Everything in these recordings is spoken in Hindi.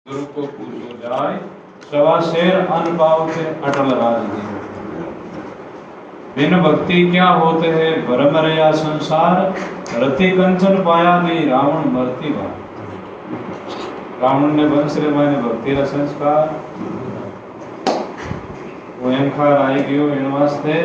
गुरु को पूछो जाय, सवा शेर अन्न पाव से अटल राज दियो। बिन भक्ति क्या होते है भरम रया संसार, रति कंचन पाया नहीं रावण मरती बार। रावण ने वंश रे माने भक्ति रा संस्कार वो अहंकार आई गयो इन वास्ते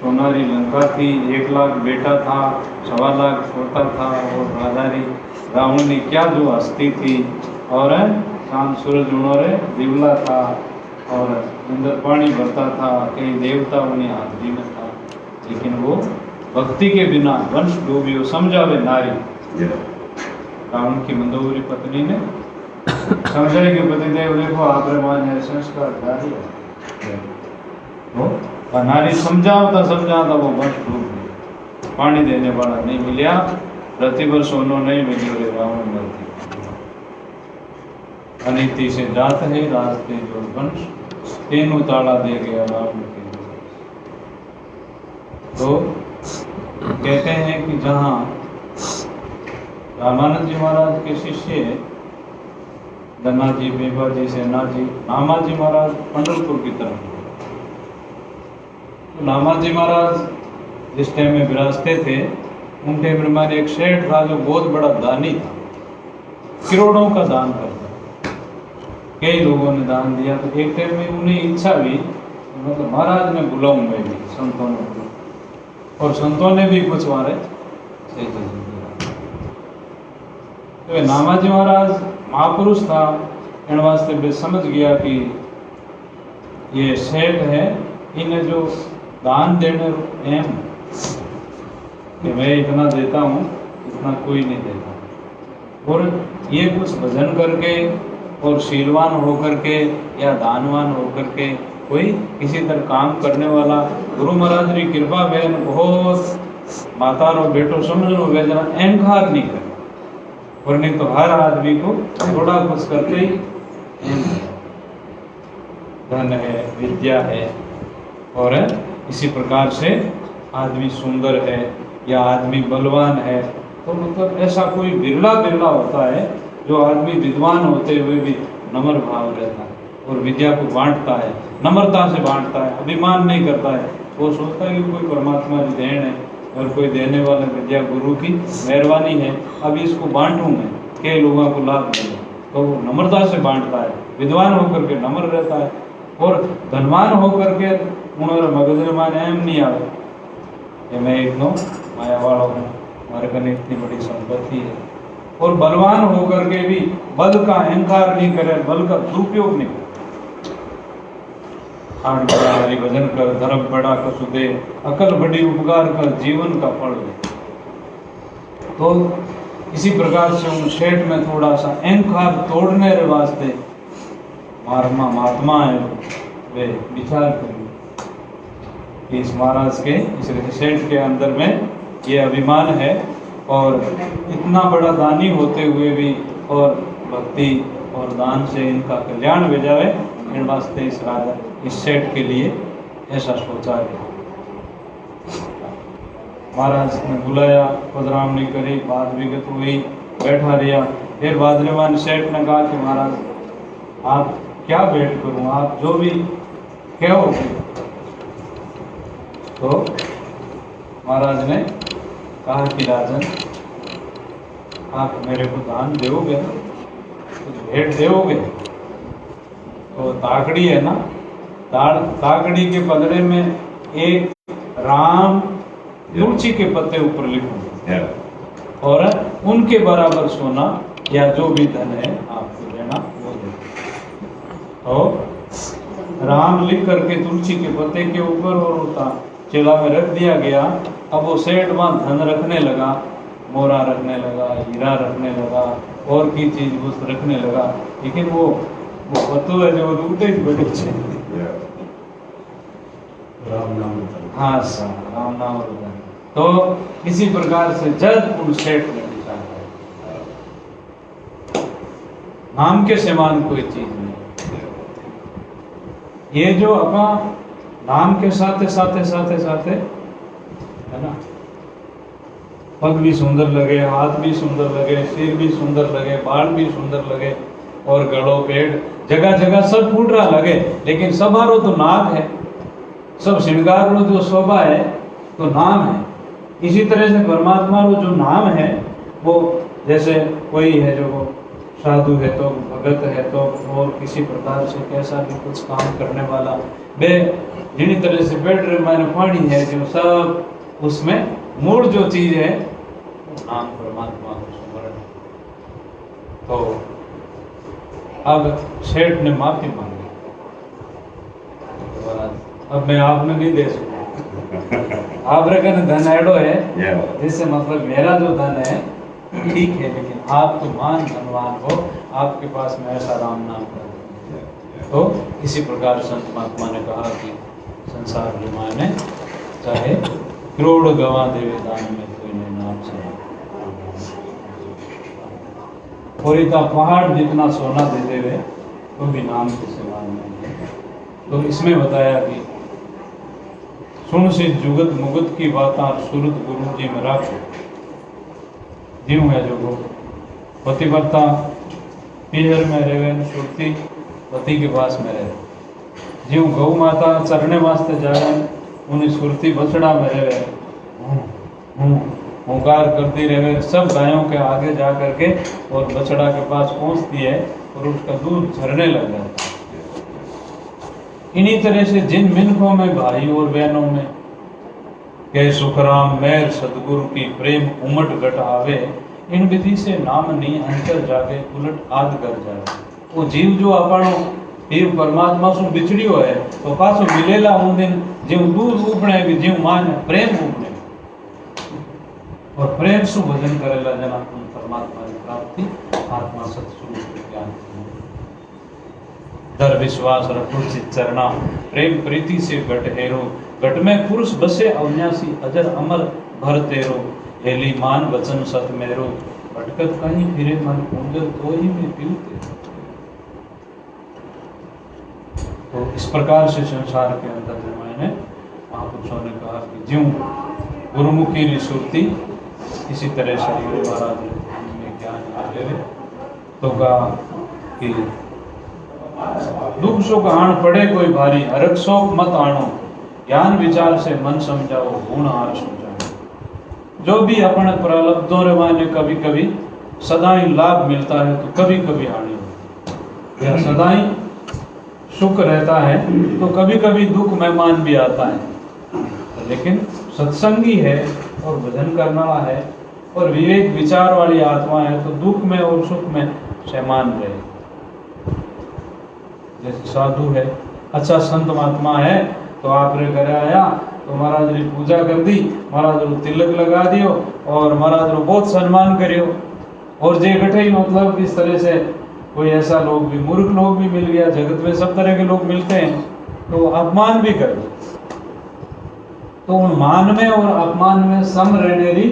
सोनारी लंका थी, 1 लाख बेटा था, 1.25 लाख छोटा था और राधारी रावण ने क्या जो हस्ती थी और चांद सूरज उन्होंने दिवला था और अंदर पानी भरता था, कई देवता उन्हें हाथी में था, लेकिन वो भक्ति के बिना वंश डूबियो समझावे नारी। रावण की मंदोदरी पत्नी ने समझाई कि पतिदेव देखो आप मान संस्कार जारी है, वो नारी समझाता वो वंश डूब गया। पानी देने वाला नहीं मिला, प्रतिवर्ष सोनो नहीं मिली रे रावण मरती। अनीति से जात है रास्ते जो वंश, तेनु ताला दे गया रावण के। तो कहते हैं कि जहाँ रामानंद जी महाराज के शिष्य धन्ना जी, बेबा जी, सेना जी, नामा जी महाराज पंढरपुर की तरफ, तो नामा जी महाराज जिस टाइम में विराजते थे उन टाइम में हमारे एक सेठ था जो बहुत बड़ा दानी था, करोड़ों का दान करता। कई लोगों ने दान दिया, तो एक टाइम में उन्हें इच्छा हुई मतलब महाराज ने बुलाऊं मैं भी संतों ने, और संतों ने भी कुछ मारे तो नामाजी महाराज महापुरुष था, इन वास्ते भी समझ गया कि ये सेठ है, इन्हें जो दान देने एम कि मैं इतना देता हूँ इतना कोई नहीं देता, और ये कुछ भजन करके और शीलवान होकर के या दानवान होकर के कोई किसी तरह काम करने वाला गुरु महाराज की कृपा बहन बहुत माता रो बेटो समझो वे जना अहंकार नहीं करे, और नहीं तो हर आदमी को थोड़ा कुछ करते ही धन है, विद्या है, और इसी प्रकार से आदमी सुंदर है या आदमी बलवान है, तो मतलब ऐसा कोई बिरला होता है जो आदमी विद्वान होते हुए भी नम्र भाव रहता है और विद्या को बांटता है, नम्रता से बांटता है, अभिमान नहीं करता है। वो सोचता है कि कोई परमात्मा की देन है और कोई देने वाला विद्या गुरु की मेहरबानी है, अब इसको बांटूं मैं, कई लोगों को लाभ मिले, तो वो नम्रता से बांटता है, विद्वान होकर के नम्र रहता है। और धनवान होकर के उन्होंने मगज में एम नहीं आवे कि मैं एक नो माया वाला हूँ, हमारे कने इतनी बड़ी संपत्ति है, और बलवान होकर के भी बल का अहंकार नहीं करे, बल का दुरुपयोग नहीं करे। आठ बड़ा हरि भजन कर, धर्म बड़ा कसु दे, अकल बड़ी उपकार कर, जीवन का फल दे। तो इसी प्रकार से उन सेठ में थोड़ा सा अहंकार तोड़ने के वास्ते महात्मा है वे विचार करें कि इस महाराज के, इस सेठ के अंदर में ये अभिमान है और इतना बड़ा दानी होते हुए भी और भक्ति और दान से इनका कल्याण हो जाए, इन वास्ते इस राजा इस सेठ के लिए ऐसा सोचा गया। महाराज ने बुलाया, पधरामनी करी, बात विगत हुई, बैठा रहा। फिर बादलेवान सेठ ने कहा कि महाराज आप क्या भेंट करूं, आप जो भी कहोगे। तो महाराज ने कहा कि राजन आप मेरे को दान दोगे, कुछ भेंट दोगे। तो ताकड़ी है ना, ताकड़ी के बदले में एक राम तुलसी के पत्ते ऊपर लिखूंगा और उनके बराबर सोना या जो भी धन है आपको देना वो दे। तो राम लिख करके तुलसी के पत्ते के ऊपर और उता चेला में रख दिया गया। अब वो सेठ वहाँ धन रखने लगा, मोरा रखने लगा, हीरा रखने लगा, और की चीज वस्तु रखने लगा, लेकिन वो पत्तों है जो रूटे ही बड़े राम नाम, हाँ राम नाम होता है। तो इसी प्रकार से जजपुर सेठ ने विचार नाम के समान कोई चीज नहीं। ये जो अपना नाम के साथ है ना, पग भी सुंदर लगे, हाथ भी सुंदर लगे, सिर भी सुंदर लगे, बाल भी सुंदर लगे, और गड़ो पेड़ जगह जगह सब फूट रहा लगे, लेकिन सबारो तो नाक है, सब श्रृंगार रो जो शोभा है तो नाम है। इसी तरह से परमात्मा रो जो नाम है वो, जैसे कोई है जो साधु है तो भगत है तो और किसी प्रकार से कैसा भी कुछ काम करने वाला, वे जिनी तरह से बैठ रहे माने पानी है जो सब उसमें मूल जो चीज है नाम परमात्मा को स्मरण। तो अब सेठ ने माफी मांगी, अब मैं आपने नहीं दे सकता, आप रखने धन एडो है जिससे मतलब मेरा जो धन है ठीक है, लेकिन आप तो मान धनवान हो, आपके पास में ऐसा राम नाम कर। तो इसी प्रकार संत महात्मा ने कहा कि संसार के माने चाहे करोड़ गवा देवे दान में कोई नहीं नाम सुना, और इतना पहाड़ जितना सोना दे देवे तो भी नाम के समान नहीं है। तो इसमें बताया कि सुन से जुगत मुगत की बात सुरत गुरु जी में राखो, जीव है जो पतिव्रता पीहर में रहे, सुरती पति के पास में रहे, जीव गौ माता चरने वास्ते जाए उन्हें सुरती बछड़ा में रहे, हुंकार करती रहे, सब गायों के आगे जा करके और बछड़ा के पास पहुंचती है और उसका दूध झरने लग जाता है। इन्हीं तरह से जिन मिनखों में भाई और बहनों में के सुखराम मेर सदगुरु की प्रेम उमट घट आवे, इन विधि से नाम नहीं अंतर जागे उलट आद कर जाए। वो जीव जो अपनो जीव परमात्मा से बिछड़ियो है तो पाछो मिलेला उन दिन जीव दूध उपणे कि जीव मान प्रेम उपणे, और प्रेम सु भजन करेला जना परमात्मा की प्राप्ति आत्मा सत्स्वरूप ज्ञान। दर विश्वास रखो चित चरना प्रेम प्रीति से घट हेरो, घट में पुरुष बसे अविनाशी अजर अमर भर तेरो, हेली मान वचन सत मेरो, भटकत कहीं फिरे मन पूंजर तो ही में पीते। तो इस प्रकार से संसार के अंदर जो मैंने महापुरुषों ने कहा कि ज्यों गुरुमुखी रिसुरती इसी तरह शरीर महाराज में ज्ञान आ गए तो कहा कि दुख सुख आण पड़े कोई भारी, हरक शोक मत आनो, ज्ञान विचार से मन समझाओ गुण आर समझाओ। जो भी अपने प्रारब्धों रे माने कभी कभी सदाई लाभ मिलता है तो कभी कभी हानि होती है, या सदाई सुख रहता है तो कभी कभी दुख मेहमान भी आता है, लेकिन सत्संगी है और भजन करने वाला है और विवेक विचार वाली आत्मा है तो दुख में और सुख में सहमान रहे। जैसे साधु है, अच्छा संत महात्मा है तो आपने घर आया तो महाराज ने पूजा कर दी, महाराज ने तिलक लगा दियो और महाराज ने बहुत सम्मान करियो, और जे गठे मतलब इस तरह से कोई ऐसा लोग भी मूर्ख लोग भी मिल गया, जगत में सब तरह के लोग मिलते हैं तो अपमान भी कर दो, तो उन मान में और अपमान में सम रहने की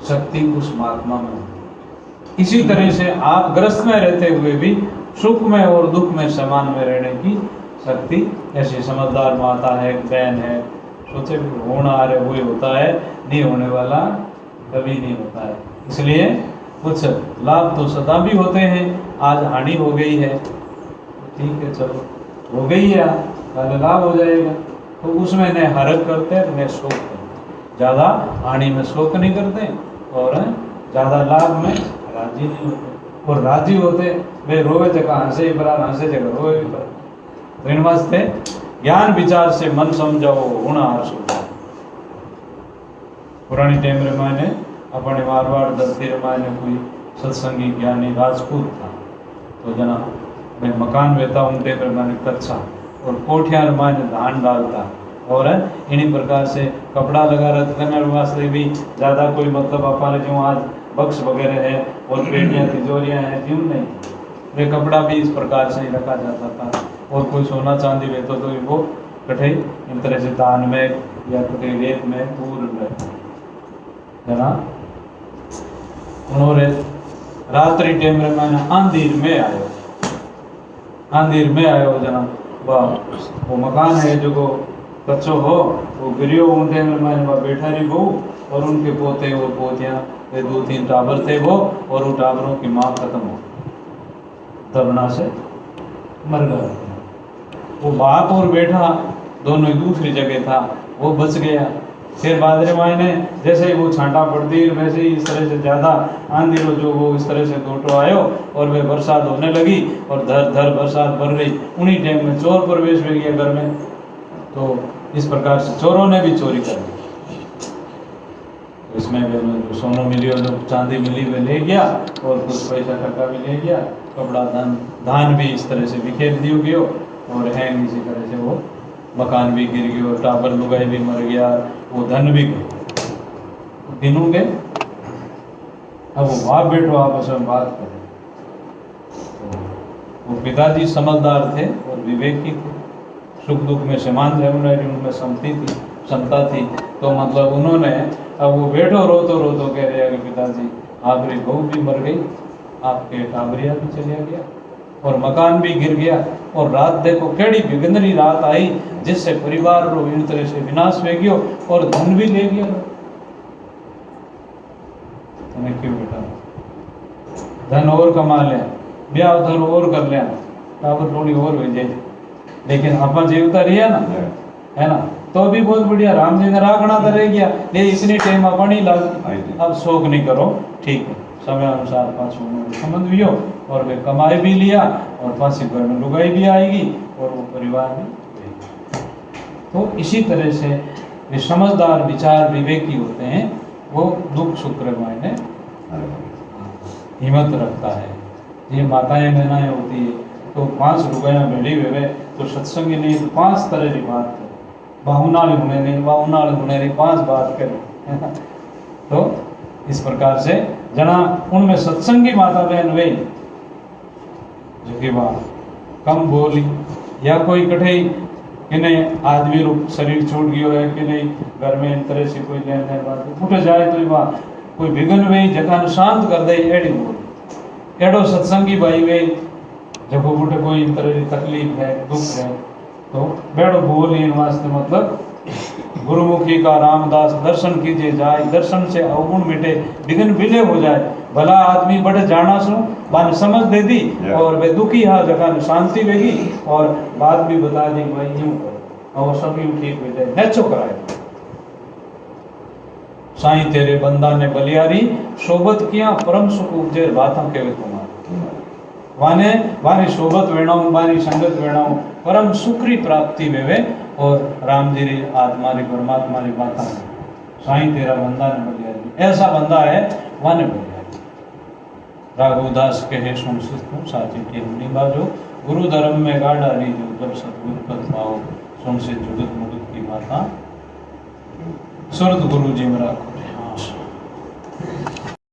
शक्ति उस महात्मा में। इसी तरह से आप ग्रस्त में रहते हुए भी सुख में और दुख में समान में रहने की शक्ति, ऐसी समझदार माता है, बहन है, सोचे होना आ रहे वही होता है, नहीं होने वाला कभी नहीं होता है। इसलिए कुछ लाभ तो सदा भी होते हैं, आज हानि हो गई है ठीक है चलो हो गई है, कल लाभ हो जाएगा, तो उसमें न हरक करते न शोक करते, ज़्यादा हानि में शोक नहीं करते और ज़्यादा लाभ में राजी नहीं होते, और राजी होते वे रोवे जगह हंसे बरार हंसे जगह रोवे भी बरार। तो इन वास्ते ज्ञान विचार से मन समझाओ गुण आर समझाओ। पुरानी टाइम रे माने अपने मारवाड़ धरती रे माने कोई सत्संगी ज्ञानी राजपूत था, तो जना मैं मकान वेता उन टाइम रे माने कच्चा और कोठिया रे माने धान डालता, और इन्हीं प्रकार से कपड़ा लगा रखने वास्ते भी ज़्यादा कोई मतलब अपारे जो आज बक्स वगैरह है और पेटियाँ तिजोरियाँ हैं क्यों नहीं, वे कपड़ा भी इस प्रकार से ही रखा जाता था, और कोई सोना चांदी वेतो तो वो कठे इन तरह से दान में या कठे रेत में पूर्ण है ना। उन्होंने रात्रि टाइम में मैंने आंधीर में आयो जना वो मकान है जो को कच्चो हो वो गिरियो उनके में मैंने बैठा रही वो, और उनके पोते और पोतियाँ वे 2-3 टावर थे वो, और उन टावरों की माँ खत्म हो तबना से मर गया। वो बाप और बेटा दोनों एक दूसरी जगह था, वो बच गया। फिर बादरे माई ने जैसे ही वो छांटा पड़ती वैसे ही इस तरह से ज़्यादा आंधी रो जो वो इस तरह से दोटो आयो और वे बरसात होने लगी और धर धर बरसात बढ़ रही। उन्हीं टाइम में चोर प्रवेश हो गया घर में। तो इस प्रकार से चोरों ने भी चोरी कर दी। इसमें जो सोना मिली और जो चांदी मिली वे ले गया और कुछ पैसा टका भी ले गया, कपड़ा धान भी इस तरह से बिखेर दियो गयो और है इसी तरह से वो मकान भी गिर गयो, टाबर लुगाई भी मर गया, वो धन भी गए, दिनों गए। अब वो बाप बेटो आपस में बात करें। तो वो पिताजी समझदार थे और विवेकी थे, सुख दुख में समान थे, उनमें समता थी। तो मतलब उन्होंने, अब वो बेटो रोतो रोतो कह रहे हैं कि पिताजी आपकी बहू भी मर गई, आपके टाबरिया भी चलिया गया और मकान भी गिर गया और रात देखो केड़ी बिगंदरी रात आई जिससे परिवार रो इन तरह से विनाश हो गयो और धन भी ले गया। तने क्यों बेटा धन और कमा लिया, ब्याह उधर और कर लिया, टाबर थोड़ी और हो जाए, लेकिन अपन जीवता रहिए ना, है ना, तो भी बहुत बढ़िया। राम जी ने राखना तो रह गया, ये इतनी टाइम अपन ही लग। अब शोक नहीं करो, ठीक है, समय अनुसार पाँच समझ भी हो और वे कमाई भी लिया और पाँच घर में लुगाई भी आएगी और वो परिवार भी रहेगा। तो इसी तरह से वे समझदार विचार विवेकी होते हैं, वो दुख सुख के मायने हिम्मत रखता है। ये माताएं बहनाएं होती है तो 5 रुपया भेड़ी हुए तो सत्संग नहीं तो 5 तरह की बात है, बाहुनाल होने नहीं 5 बात करें। तो इस प्रकार से जना उनमें सत्संगी माता बहन वे जो कि वह कम बोली या कोई कठे कि नहीं आदमी रो शरीर छूट गयो है कि नहीं घर में इन तरह से कोई लेन देन बात उठ जाए तो वह कोई विघन वे जगह शांत कर दे एड़ी बोल एड़ो सत्संगी भाई वे जब उठे कोई इन तरह की तकलीफ है दुख है तो बेड़ो बोल इन वास्ते मतलब गुरुमुखी का रामदास दर्शन कीजिए जाए, दर्शन से अवगुण मिटे विघ्न विलय हो जाए। भला आदमी बढ़ जाना सो बान समझ दे दी और वे दुखी हा जगह शांति वेगी और बात भी बता दी भाई यूं करो और सब यूं ठीक हो जाए नेचो कराए। साईं तेरे बंदा ने बलियारी शोभत किया परम सुख उपजे बाता केवे तुम्हारे वाने वानी शोभत वेणाऊ वानी संगत वेणाऊ परम सुखरी प्राप्ति वेवे और राम जी री आत्मा री परमात्मा री बाता साईं तेरा बंदा ने बलियारी ऐसा बंदा है वाने बलियारी। राघवदास कहे सुन सुन साची टेमनी बाजो गुरु धर्म में गाड़ा री जो जब सतगुरु पद पाओ सुन से जुगत मुगत की बाता सुरत गुरु जी में राखो।